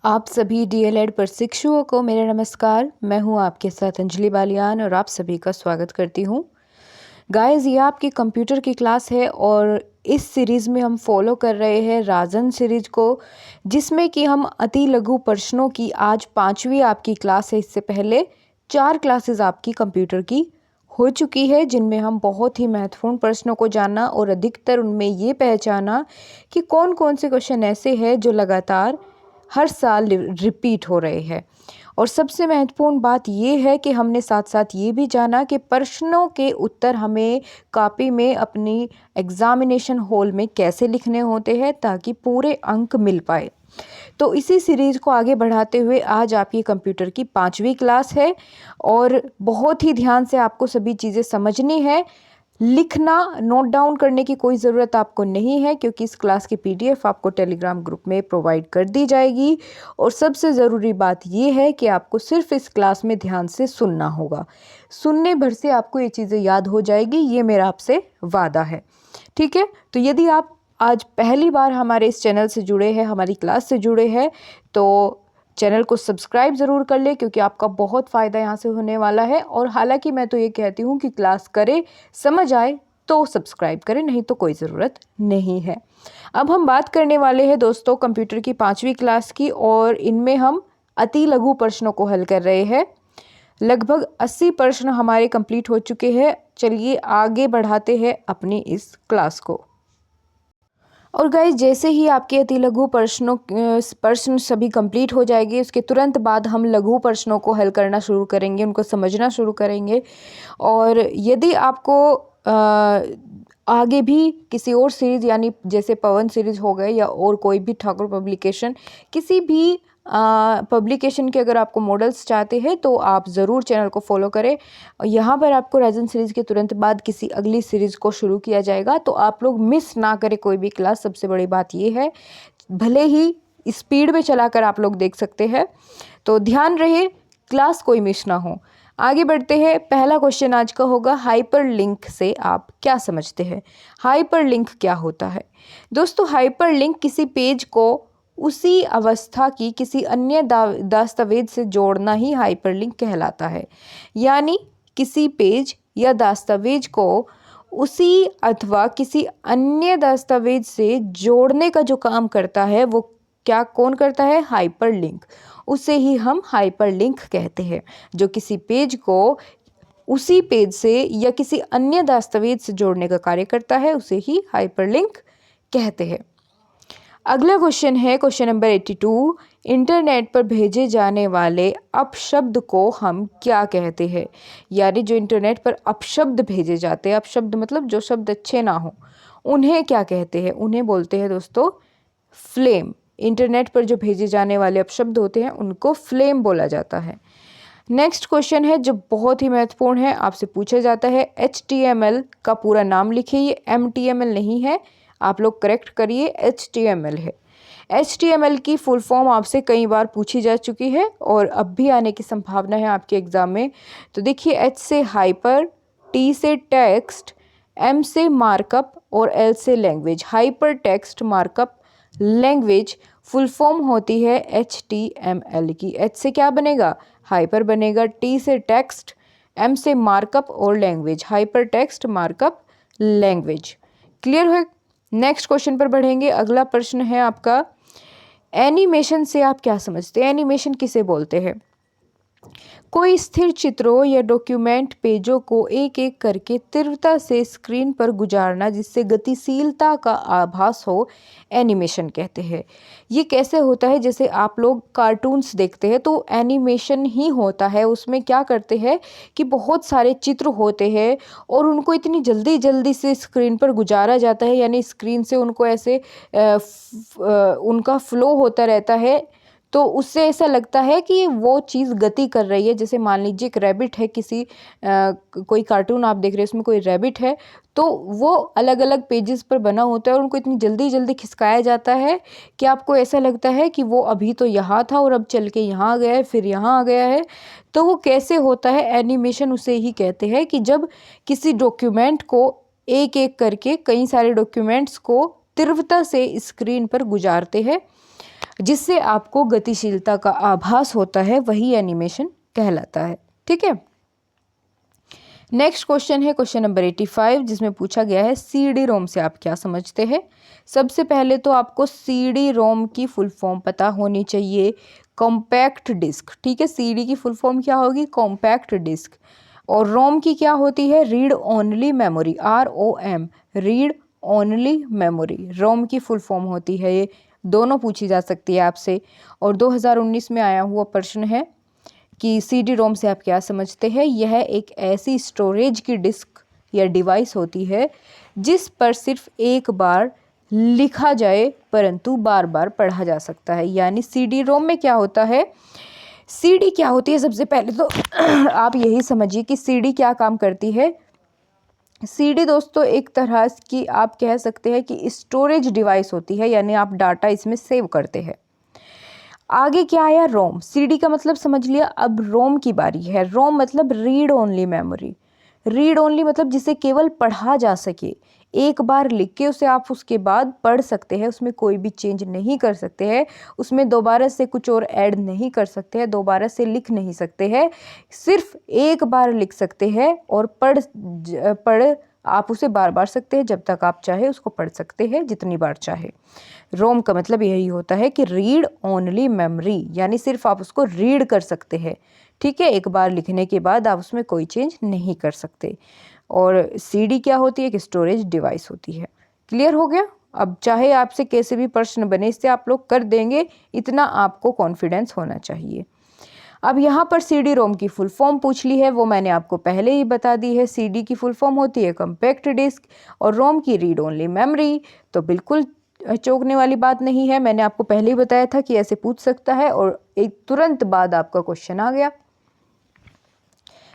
आप सभी डीएलएड प्रशिक्षुओं को मेरा नमस्कार। मैं हूं आपके साथ अंजलि बालियान और आप सभी का स्वागत करती हूं। गाइस, ये आपकी कंप्यूटर की क्लास है और इस सीरीज़ में हम फॉलो कर रहे हैं राजन सीरीज को, जिसमें कि हम अति लघु प्रश्नों की आज 5वीं आपकी क्लास है। इससे पहले 4 क्लासेस आपकी कंप्यूटर की हो चुकी है, जिनमें हम बहुत ही महत्वपूर्ण प्रश्नों को जाना और अधिकतर उनमें ये पहचाना कि कौन कौन से क्वेश्चन ऐसे हैं जो लगातार हर साल रिपीट हो रहे हैं। और सबसे महत्वपूर्ण बात ये है कि हमने साथ साथ ये भी जाना कि प्रश्नों के उत्तर हमें कॉपी में अपनी एग्जामिनेशन हॉल में कैसे लिखने होते हैं ताकि पूरे अंक मिल पाए। तो इसी सीरीज़ को आगे बढ़ाते हुए आज आपकी कंप्यूटर की 5वीं क्लास है और बहुत ही ध्यान से आपको सभी चीज़ें समझनी है। लिखना, नोट डाउन करने की कोई ज़रूरत आपको नहीं है, क्योंकि इस क्लास की पीडीएफ आपको टेलीग्राम ग्रुप में प्रोवाइड कर दी जाएगी। और सबसे ज़रूरी बात ये है कि आपको सिर्फ इस क्लास में ध्यान से सुनना होगा। सुनने भर से आपको ये चीज़ें याद हो जाएगी, ये मेरा आपसे वादा है। ठीक है, तो यदि आप आज पहली बार हमारे इस चैनल से जुड़े हैं, हमारी क्लास से जुड़े हैं, तो चैनल को सब्सक्राइब ज़रूर कर ले, क्योंकि आपका बहुत फ़ायदा यहाँ से होने वाला है। और हालांकि मैं तो ये कहती हूँ कि क्लास करे, समझ आए तो सब्सक्राइब करें, नहीं तो कोई ज़रूरत नहीं है। अब हम बात करने वाले हैं दोस्तों कंप्यूटर की 5वीं क्लास की, और इनमें हम अति लघु प्रश्नों को हल कर रहे हैं। लगभग 80 प्रश्न हमारे कंप्लीट हो चुके हैं। चलिए आगे बढ़ाते हैं अपनी इस क्लास को। और गाइस, जैसे ही आपके अति लघु प्रश्न सभी कंप्लीट हो जाएंगे, उसके तुरंत बाद हम लघु प्रश्नों को हल करना शुरू करेंगे, उनको समझना शुरू करेंगे। और यदि आपको आगे भी किसी और सीरीज़, यानी जैसे पवन सीरीज़ हो गए या और कोई भी ठाकुर पब्लिकेशन, किसी भी पब्लिकेशन के अगर आपको मॉडल्स चाहते हैं तो आप ज़रूर चैनल को फॉलो करें। यहाँ पर आपको राजन सीरीज़ के तुरंत बाद किसी अगली सीरीज़ को शुरू किया जाएगा, तो आप लोग मिस ना करें कोई भी क्लास। सबसे बड़ी बात ये है, भले ही स्पीड में चलाकर आप लोग देख सकते हैं, तो ध्यान रहे क्लास कोई मिस ना हो। आगे बढ़ते हैं। पहला क्वेश्चन आज का होगा, हाइपरलिंक से आप क्या समझते हैं? हाइपरलिंक क्या होता है? दोस्तों, हाइपरलिंक किसी पेज को उसी अवस्था की किसी अन्य दस्तावेज से जोड़ना ही हाइपरलिंक कहलाता है। यानी किसी पेज या दस्तावेज को उसी अथवा किसी अन्य दस्तावेज से जोड़ने का जो काम करता है, वो कौन करता है? हाइपरलिंक। उसे ही हम हाइपरलिंक कहते हैं। जो किसी पेज को उसी पेज से या किसी अन्य दस्तावेज से जोड़ने का कार्य करता है, उसे ही हाइपरलिंक कहते हैं। अगला क्वेश्चन है क्वेश्चन नंबर 82। इंटरनेट पर भेजे जाने वाले अपशब्द को हम क्या कहते हैं? यानी जो इंटरनेट पर अपशब्द भेजे जाते हैं, अपशब्द मतलब जो शब्द अच्छे ना हो, उन्हें क्या कहते हैं? उन्हें बोलते हैं दोस्तों फ्लेम। इंटरनेट पर जो भेजे जाने वाले अपशब्द होते हैं उनको फ्लेम बोला जाता है। नेक्स्ट क्वेश्चन है जो बहुत ही महत्वपूर्ण है, आपसे पूछा जाता है HTML का पूरा नाम लिखिए। ये MTML नहीं है, आप लोग करेक्ट करिए, HTML है। HTML की फुल फॉर्म आपसे कई बार पूछी जा चुकी है और अब भी आने की संभावना है आपके एग्जाम में। तो देखिए, H से हाइपर, T से टेक्स्ट, M से मार्कअप और L से language. Hyper text markup language full form होती है HTML की। H से क्या बनेगा? हाइपर बनेगा, T से टेक्स्ट, M से मार्कअप और language. Hyper text markup language. Clear है? नेक्स्ट क्वेश्चन पर बढ़ेंगे। अगला प्रश्न है आपका, एनिमेशन से आप क्या समझते हैं? एनिमेशन किसे बोलते हैं? कोई स्थिर चित्रों या डॉक्यूमेंट पेजों को एक एक करके तीव्रता से स्क्रीन पर गुजारना, जिससे गतिशीलता का आभास हो, एनिमेशन कहते हैं। ये कैसे होता है? जैसे आप लोग कार्टून्स देखते हैं तो एनिमेशन ही होता है। उसमें क्या करते हैं कि बहुत सारे चित्र होते हैं और उनको इतनी जल्दी जल्दी से स्क्रीन पर गुजारा जाता है, यानी स्क्रीन से उनको ऐसे उनका फ्लो होता रहता है, तो उससे ऐसा लगता है कि वो चीज़ गति कर रही है। जैसे मान लीजिए एक रैबिट है, कोई कार्टून आप देख रहे हैं, उसमें कोई रैबिट है, तो वो अलग अलग पेजेस पर बना होता है और उनको इतनी जल्दी जल्दी खिसकाया जाता है कि आपको ऐसा लगता है कि वो अभी तो यहाँ था और अब चल के यहाँ आ गया है, फिर यहाँ आ गया है। तो वो कैसे होता है? एनिमेशन उसे ही कहते हैं कि जब किसी डॉक्यूमेंट को एक एक करके, कई सारे डॉक्यूमेंट्स को तीव्रता से स्क्रीन पर गुजारते हैं, जिससे आपको गतिशीलता का आभास होता है, वही एनिमेशन कहलाता है। ठीक है। नेक्स्ट क्वेश्चन है क्वेश्चन नंबर 85, जिसमें पूछा गया है सीडी रोम से आप क्या समझते हैं। सबसे पहले तो आपको सीडी रोम की फुल फॉर्म पता होनी चाहिए, कॉम्पैक्ट डिस्क। ठीक है, सीडी की फुल फॉर्म क्या होगी, कॉम्पैक्ट डिस्क। और रोम की क्या होती है, read only memory, ROM, read only memory, ROM की फुल फॉर्म होती है। ये दोनों पूछी जा सकती है आपसे। और 2019 में आया हुआ प्रश्न है कि सीडी रोम से आप क्या समझते हैं। यह एक ऐसी स्टोरेज की डिस्क या डिवाइस होती है जिस पर सिर्फ एक बार लिखा जाए परंतु बार बार पढ़ा जा सकता है। यानी सीडी रोम में क्या होता है, सीडी क्या होती है, सबसे पहले तो आप यही समझिए कि सीडी क्या काम करती है। सीडी दोस्तों एक तरह की आप कह सकते हैं कि स्टोरेज डिवाइस होती है, यानी आप डाटा इसमें सेव करते हैं। आगे क्या आया, रोम। सीडी का मतलब समझ लिया, अब रोम की बारी है। रोम मतलब read only memory. Read only मतलब जिसे केवल पढ़ा जा सके, एक बार लिख के उसे आप उसके बाद पढ़ सकते हैं, उसमें कोई भी चेंज नहीं कर सकते हैं, उसमें दोबारा से कुछ और ऐड नहीं कर सकते हैं, दोबारा से लिख नहीं सकते हैं, सिर्फ एक बार लिख सकते हैं और पढ़ आप उसे बार बार सकते हैं, जब तक आप चाहे उसको पढ़ सकते हैं, जितनी बार चाहे। रोम का मतलब यही होता है कि रीड ओनली मेमोरी, यानी सिर्फ आप उसको रीड कर सकते हैं। ठीक है, एक बार लिखने के बाद आप उसमें कोई चेंज नहीं कर सकते। और सीडी क्या होती है, एक स्टोरेज डिवाइस होती है। क्लियर हो गया। अब चाहे आपसे कैसे भी प्रश्न बने, इससे आप लोग कर देंगे, इतना आपको कॉन्फिडेंस होना चाहिए। अब यहाँ पर सीडी रोम की फुल फॉर्म पूछ ली है, वो मैंने आपको पहले ही बता दी है। सीडी की फुल फॉर्म होती है कॉम्पैक्ट डिस्क और रोम की रीड ओनली मेमोरी। तो बिल्कुल चौंकने वाली बात नहीं है, मैंने आपको पहले ही बताया था कि ऐसे पूछ सकता है और एक तुरंत बाद आपका क्वेश्चन आ गया।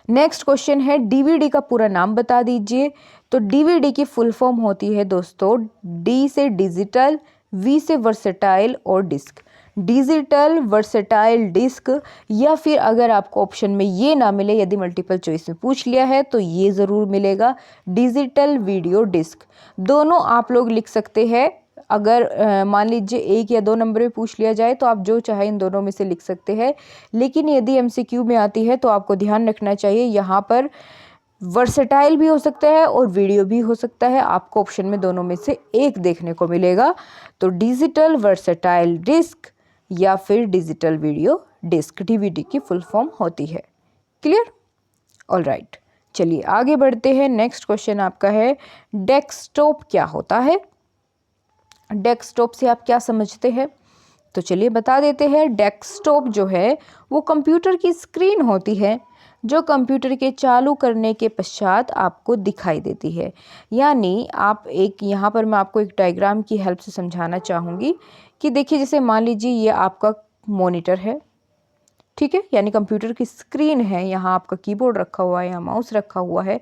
नेक्स्ट क्वेश्चन है डीवीडी का पूरा नाम बता दीजिए। तो डीवीडी की फुल फॉर्म होती है दोस्तों, डी से डिजिटल, वी से वर्सेटाइल और डिस्क। डिजिटल वर्सेटाइल डिस्क, या फिर अगर आपको ऑप्शन में ये ना मिले, यदि मल्टीपल चॉइस में पूछ लिया है तो ये ज़रूर मिलेगा, डिजिटल वीडियो डिस्क। दोनों आप लोग लिख सकते हैं। अगर मान लीजिए 1 या 2 नंबर में पूछ लिया जाए तो आप जो चाहे इन दोनों में से लिख सकते हैं। लेकिन यदि एमसीक्यू में आती है तो आपको ध्यान रखना चाहिए, यहाँ पर वर्सेटाइल भी हो सकता है और वीडियो भी हो सकता है। आपको ऑप्शन में दोनों में से एक देखने को मिलेगा। तो डिजिटल वर्सेटाइल डिस्क या फिर डिजिटल वीडियो डिस्क डीवीडी की फुल फॉर्म होती है। Clear, all right. चलिए आगे बढ़ते हैं। नेक्स्ट क्वेश्चन आपका है डेस्कटॉप क्या होता है। डेस्कटॉप से आप क्या समझते हैं, तो चलिए बता देते हैं। डेस्कटॉप जो है वो कंप्यूटर की स्क्रीन होती है जो कंप्यूटर के चालू करने के पश्चात आपको दिखाई देती है। यानी आप एक, यहाँ पर मैं आपको एक डायग्राम की हेल्प से समझाना चाहूँगी कि देखिए, जैसे मान लीजिए ये आपका मॉनिटर है, ठीक है, यानी कंप्यूटर की स्क्रीन है, यहाँ आपका कीबोर्ड रखा हुआ है, यहाँ माउस रखा हुआ है।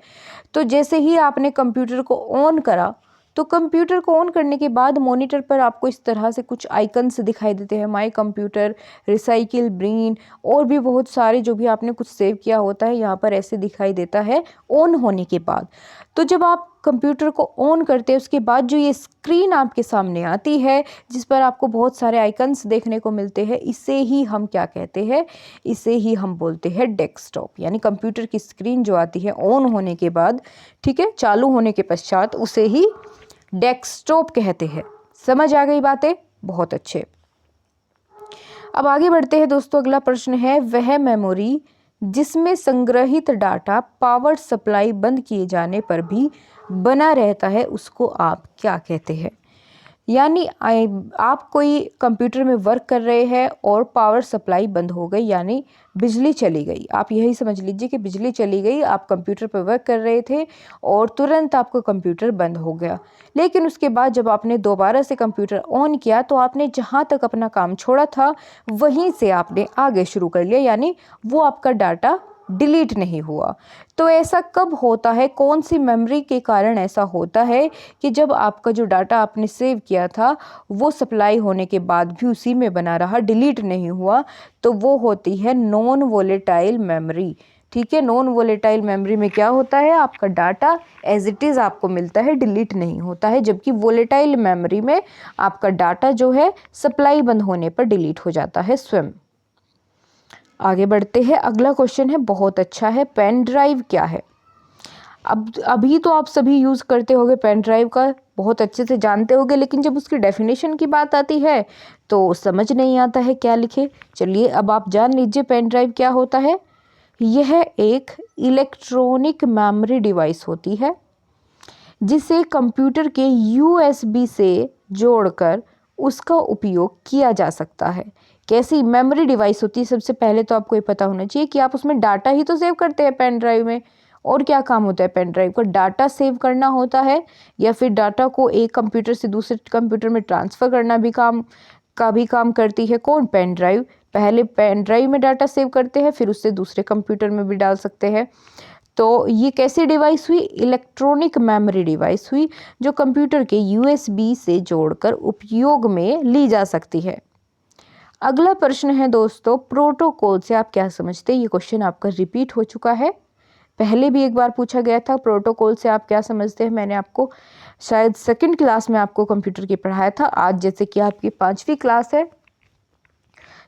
तो जैसे ही आपने कंप्यूटर को ऑन करा, तो कंप्यूटर को ऑन करने के बाद मॉनिटर पर आपको इस तरह से कुछ आइकन्स दिखाई देते हैं, माय कंप्यूटर, रिसाइकिल, ब्रेन, और भी बहुत सारे जो भी आपने कुछ सेव किया होता है यहाँ पर ऐसे दिखाई देता है ऑन होने के बाद। तो जब आप कंप्यूटर को ऑन करते हैं उसके बाद जो ये स्क्रीन आपके सामने आती है जिस पर आपको बहुत सारे आइकन्स देखने को मिलते हैं, इसे ही हम क्या कहते हैं, इसे ही हम बोलते हैं डेस्कटॉप। यानी कंप्यूटर की स्क्रीन जो आती है ऑन होने के बाद, ठीक है, चालू होने के पश्चात, उसे ही डेस्कटॉप कहते हैं। समझ आ गई बातें, बहुत अच्छे। अब आगे बढ़ते हैं दोस्तों। अगला प्रश्न है वह मेमोरी जिसमें संग्रहित डाटा पावर सप्लाई बंद किए जाने पर भी बना रहता है, उसको आप क्या कहते हैं। यानी आप कोई कंप्यूटर में वर्क कर रहे हैं और पावर सप्लाई बंद हो गई, यानी बिजली चली गई। आप यही समझ लीजिए कि बिजली चली गई, आप कंप्यूटर पर वर्क कर रहे थे और तुरंत आपका कंप्यूटर बंद हो गया। लेकिन उसके बाद जब आपने दोबारा से कंप्यूटर ऑन किया तो आपने जहाँ तक अपना काम छोड़ा था वहीं से आपने आगे शुरू कर लिया, यानी वो आपका डाटा डिलीट नहीं हुआ। तो ऐसा कब होता है, कौन सी मेमोरी के कारण ऐसा होता है कि जब आपका जो डाटा आपने सेव किया था वो सप्लाई होने के बाद भी उसी में बना रहा, डिलीट नहीं हुआ। तो वो होती है नॉन वोलेटाइल मेमोरी। ठीक है। नॉन वोलेटाइल मेमोरी में क्या होता है, आपका डाटा एज इट इज़ आपको मिलता है, डिलीट नहीं होता है, जबकि वोलेटाइल मेमोरी में आपका डाटा जो है सप्लाई बंद होने पर डिलीट हो जाता है स्वयं। आगे बढ़ते हैं, अगला क्वेश्चन है, बहुत अच्छा है, पेन ड्राइव क्या है। अब अभी तो आप सभी यूज़ करते होगे पेन ड्राइव का, बहुत अच्छे से जानते होगे, लेकिन जब उसकी डेफिनेशन की बात आती है तो समझ नहीं आता है क्या लिखे। चलिए अब आप जान लीजिए पेन ड्राइव क्या होता है। यह एक इलेक्ट्रॉनिक मेमोरी डिवाइस होती है जिसे कंप्यूटर के यूएसबी से जोड़कर उसका उपयोग किया जा सकता है। कैसी मेमोरी डिवाइस होती है, सबसे पहले तो आपको ये पता होना चाहिए कि आप उसमें डाटा ही तो सेव करते हैं पेन ड्राइव में। और क्या काम होता है पेन ड्राइव का, डाटा सेव करना होता है या फिर डाटा को एक कंप्यूटर से दूसरे कंप्यूटर में ट्रांसफ़र करना भी काम करती है कौन, पेन ड्राइव। पहले पेन ड्राइव में डाटा सेव करते हैं, फिर उससे दूसरे कंप्यूटर में भी डाल सकते हैं। तो ये कैसी डिवाइस हुई, इलेक्ट्रॉनिक मेमोरी डिवाइस हुई जो कंप्यूटर के यूएसबी से जोड़कर उपयोग में ली जा सकती है। अगला प्रश्न है दोस्तों, प्रोटोकॉल से आप क्या समझते हैं। ये क्वेश्चन आपका रिपीट हो चुका है, पहले भी एक बार पूछा गया था, प्रोटोकॉल से आप क्या समझते हैं। मैंने आपको शायद सेकंड क्लास में आपको कंप्यूटर की पढ़ाया था, आज जैसे कि आपकी 5वीं क्लास है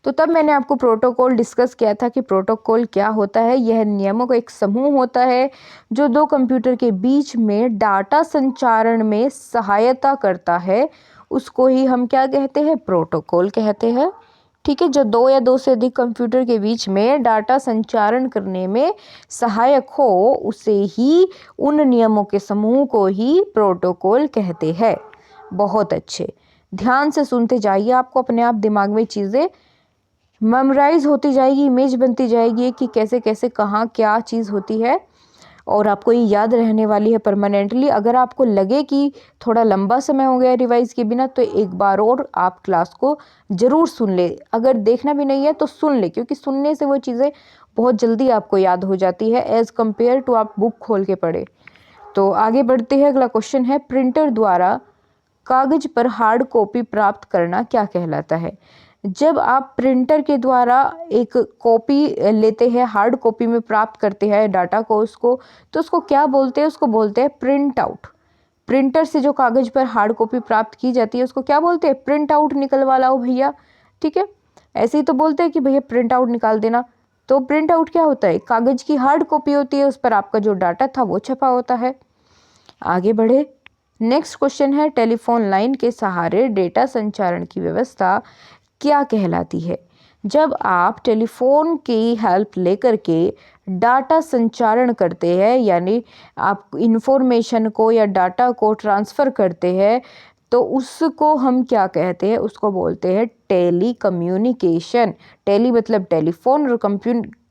तो तब मैंने आपको प्रोटोकॉल डिस्कस किया था कि प्रोटोकॉल क्या होता है। यह नियमों का एक समूह होता है जो दो कंप्यूटर के बीच में डाटा संचारण में सहायता करता है, उसको ही हम क्या कहते हैं, प्रोटोकॉल कहते हैं। ठीक है, जो दो या दो से अधिक कंप्यूटर के बीच में डाटा संचारण करने में सहायक हो उसे ही, उन नियमों के समूह को ही प्रोटोकॉल कहते हैं। बहुत अच्छे, ध्यान से सुनते जाइए, आपको अपने आप दिमाग में चीज़ें मेमोराइज होती जाएगी, इमेज बनती जाएगी कि कैसे कैसे कहाँ क्या चीज़ होती है और आपको ये याद रहने वाली है परमानेंटली। अगर आपको लगे कि थोड़ा लंबा समय हो गया रिवाइज के बिना तो एक बार और आप क्लास को ज़रूर सुन ले, अगर देखना भी नहीं है तो सुन ले, क्योंकि सुनने से वो चीज़ें बहुत जल्दी आपको याद हो जाती है एज़ कम्पेयर टू आप बुक खोल के पढ़े। तो आगे बढ़ते हैं, अगला क्वेश्चन है, प्रिंटर द्वारा कागज़ पर हार्ड कॉपी प्राप्त करना क्या कहलाता है। जब आप प्रिंटर के द्वारा एक कॉपी लेते हैं, हार्ड कॉपी में प्राप्त करते हैं डाटा को उसको, तो उसको क्या बोलते हैं, उसको बोलते हैं प्रिंट आउट। प्रिंटर से जो कागज़ पर हार्ड कॉपी प्राप्त की जाती है उसको क्या बोलते हैं, प्रिंट आउट निकलवा लाओ भैया। ठीक है, ऐसे ही तो बोलते हैं कि भैया प्रिंट आउट निकाल देना। तो प्रिंट आउट क्या होता है, कागज़ की हार्ड कॉपी होती है, उस पर आपका जो डाटा था वो छपा होता है। आगे बढ़े, नेक्स्ट क्वेश्चन है, टेलीफोन लाइन के सहारे डेटा संचारण की व्यवस्था क्या कहलाती है। जब आप टेलीफोन की हेल्प लेकर के डाटा संचारण करते हैं, यानी आप इंफॉर्मेशन को या डाटा को ट्रांसफ़र करते हैं, तो उसको हम क्या कहते हैं, उसको बोलते हैं टेली कम्युनिकेशन। टेली मतलब टेलीफोन और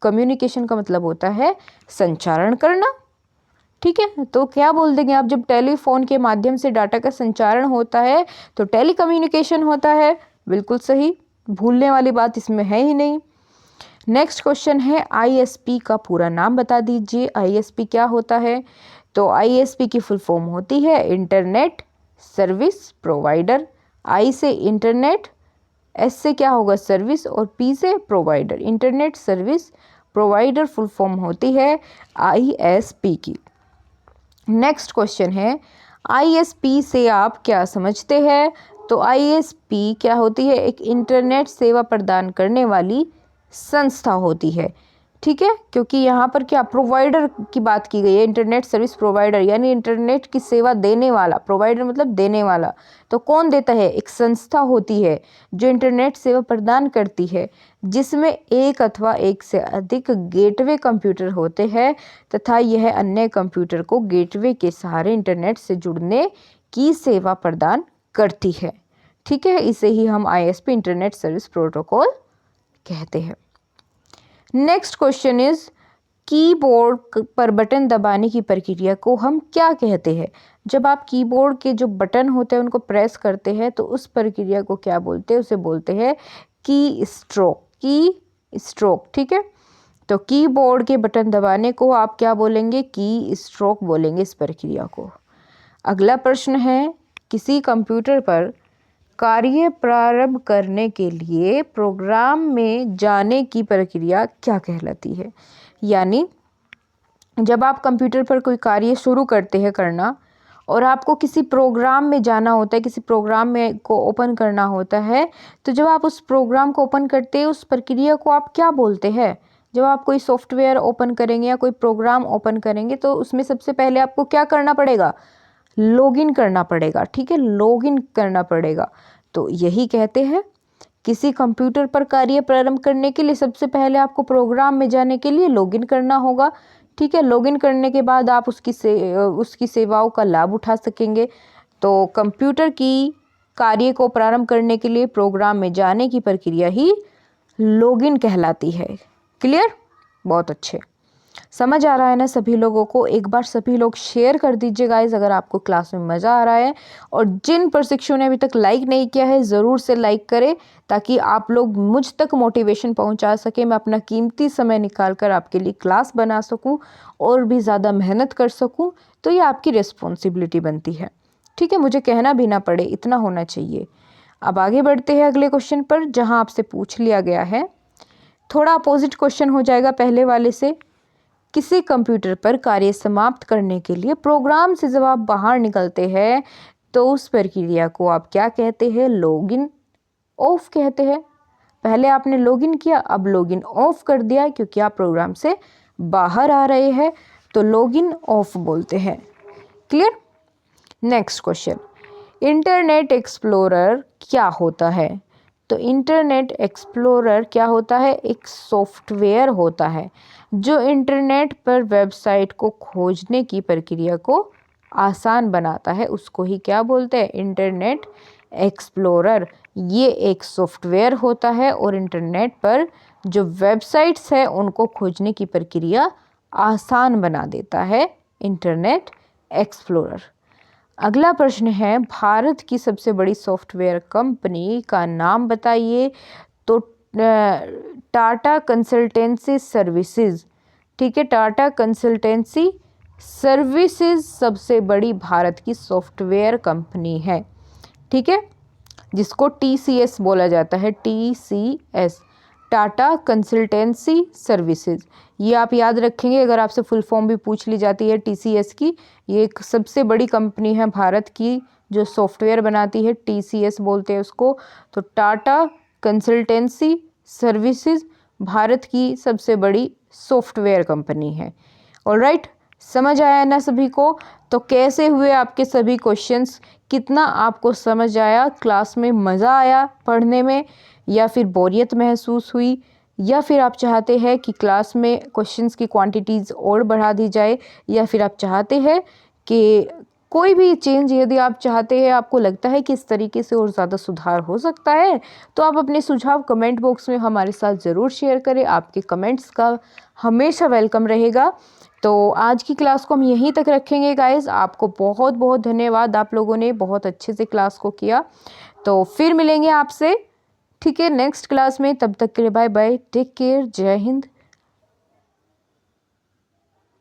कम्युनिकेशन का मतलब होता है संचारण करना। ठीक है, तो क्या बोल देंगे आप, जब टेलीफोन के माध्यम से डाटा का संचारण होता है तो टेली कम्युनिकेशन होता है। बिल्कुल सही, भूलने वाली बात इसमें है ही नहीं। नेक्स्ट क्वेश्चन है, आईएसपी का पूरा नाम बता दीजिए। आईएसपी क्या होता है, तो आईएसपी की फुल फॉर्म होती है इंटरनेट सर्विस प्रोवाइडर। आई से इंटरनेट, एस से क्या होगा सर्विस और पी से provider, internet service provider full form होती है आईएसपी की। नेक्स्ट क्वेश्चन है, आईएसपी से आप क्या समझते हैं। तो आईएसपी क्या होती है, एक इंटरनेट सेवा प्रदान करने वाली संस्था होती है। ठीक है, क्योंकि यहाँ पर क्या प्रोवाइडर की बात की गई है, इंटरनेट सर्विस प्रोवाइडर यानी इंटरनेट की सेवा देने वाला, प्रोवाइडर मतलब देने वाला। तो कौन देता है, एक संस्था होती है जो इंटरनेट सेवा प्रदान करती है, जिसमें एक अथवा एक से अधिक गेटवे कंप्यूटर होते हैं तथा यह अन्य कंप्यूटर को गेटवे के सहारे इंटरनेट से जुड़ने की सेवा प्रदान करती है। ठीक है, इसे ही हम आईएसपी इंटरनेट सर्विस प्रोटोकॉल कहते हैं। नेक्स्ट क्वेश्चन इज, कीबोर्ड पर बटन दबाने की प्रक्रिया को हम क्या कहते हैं। जब आप कीबोर्ड के जो बटन होते हैं उनको प्रेस करते हैं तो उस प्रक्रिया को क्या बोलते हैं, उसे बोलते हैं की स्ट्रोक। की स्ट्रोक, ठीक है, तो कीबोर्ड के बटन दबाने को आप क्या बोलेंगे, की स्ट्रोक बोलेंगे इस प्रक्रिया को। अगला प्रश्न है, किसी कंप्यूटर पर कार्य प्रारंभ करने के लिए प्रोग्राम में जाने की प्रक्रिया क्या कहलाती है। यानी जब आप कंप्यूटर पर कोई कार्य शुरू करते हैं करना और आपको किसी प्रोग्राम में जाना होता है, किसी प्रोग्राम में को ओपन करना होता है, तो जब आप उस प्रोग्राम को ओपन करते हैं उस प्रक्रिया को आप क्या बोलते हैं? जब आप कोई सॉफ्टवेयर ओपन करेंगे या कोई प्रोग्राम ओपन करेंगे तो उसमें सबसे पहले आपको क्या करना पड़ेगा? लॉगिन करना पड़ेगा, ठीक है, लॉगिन करना पड़ेगा। तो यही कहते हैं किसी कंप्यूटर पर कार्य प्रारंभ करने के लिए सबसे पहले आपको प्रोग्राम में जाने के लिए लॉगिन करना होगा, ठीक है। लॉगिन करने के बाद आप उसकी सेवाओं का लाभ उठा सकेंगे। तो कंप्यूटर की कार्य को प्रारंभ करने के लिए प्रोग्राम में जाने की प्रक्रिया ही लॉगिन कहलाती है। क्लियर? बहुत अच्छे, समझ आ रहा है ना सभी लोगों को? एक बार सभी लोग शेयर कर दीजिए गाइस अगर आपको क्लास में मज़ा आ रहा है, और जिन प्रशिक्षुओं ने अभी तक लाइक नहीं किया है ज़रूर से लाइक करें ताकि आप लोग मुझ तक मोटिवेशन पहुंचा सके, मैं अपना कीमती समय निकाल कर आपके लिए क्लास बना सकूं और भी ज़्यादा मेहनत कर सकूं। तो ये आपकी रिस्पॉन्सिबिलिटी बनती है, ठीक है, मुझे कहना भी ना पड़े, इतना होना चाहिए। अब आगे बढ़ते हैं अगले क्वेश्चन पर, जहाँ आपसे पूछ लिया गया है, थोड़ा अपोजिट क्वेश्चन हो जाएगा पहले वाले से। किसी कंप्यूटर पर कार्य समाप्त करने के लिए प्रोग्राम से जब आप बाहर निकलते हैं तो उस प्रक्रिया को आप क्या कहते हैं? लॉगिन ऑफ कहते हैं। पहले आपने लॉगिन किया, अब लॉगिन ऑफ कर दिया क्योंकि आप प्रोग्राम से बाहर आ रहे हैं, तो लॉगिन ऑफ बोलते हैं। Clear? Next question, internet explorer क्या होता है? तो इंटरनेट एक्सप्लोरर क्या होता है? एक सॉफ्टवेयर होता है जो इंटरनेट पर वेबसाइट को खोजने की प्रक्रिया को आसान बनाता है, उसको ही क्या बोलते हैं? Internet explorer. ये एक सॉफ्टवेयर होता है और इंटरनेट पर जो वेबसाइट्स है उनको खोजने की प्रक्रिया आसान बना देता है इंटरनेट एक्सप्लोरर। अगला प्रश्न है, भारत की सबसे बड़ी सॉफ्टवेयर कंपनी का नाम बताइए। तो टाटा कंसल्टेंसी सर्विसेज, ठीक है, टाटा कंसल्टेंसी सर्विसेज सबसे बड़ी भारत की सॉफ्टवेयर कंपनी है, ठीक है, जिसको TCS बोला जाता है, TCS, टाटा कंसल्टेंसी सर्विसेज। ये आप याद रखेंगे, अगर आपसे फुल फॉर्म भी पूछ ली जाती है TCS की, ये एक सबसे बड़ी कंपनी है भारत की जो सॉफ्टवेयर बनाती है, TCS बोलते हैं उसको। तो टाटा कंसल्टेंसी सर्विसेज भारत की सबसे बड़ी सॉफ्टवेयर कंपनी है। ऑलराइट, समझ आया ना सभी को? तो कैसे हुए आपके सभी क्वेश्चंस? कितना आपको समझ आया? क्लास में मज़ा आया पढ़ने में, या फिर बोरियत महसूस हुई, या फिर आप चाहते हैं कि क्लास में क्वेश्चंस की क्वांटिटीज़ और बढ़ा दी जाए, या फिर आप चाहते हैं कि कोई भी चेंज यदि आप चाहते हैं, आपको लगता है कि इस तरीके से और ज़्यादा सुधार हो सकता है, तो आप अपने सुझाव कमेंट बॉक्स में हमारे साथ ज़रूर शेयर करें। आपके कमेंट्स का हमेशा वेलकम रहेगा। तो आज की क्लास को हम यहीं तक रखेंगे गाइस। आपको बहुत बहुत धन्यवाद, आप लोगों ने बहुत अच्छे से क्लास को किया। तो फिर मिलेंगे आपसे, ठीक है, नेक्स्ट क्लास में। तब तक के लिए बाय बाय, टेक केयर, जय हिंद।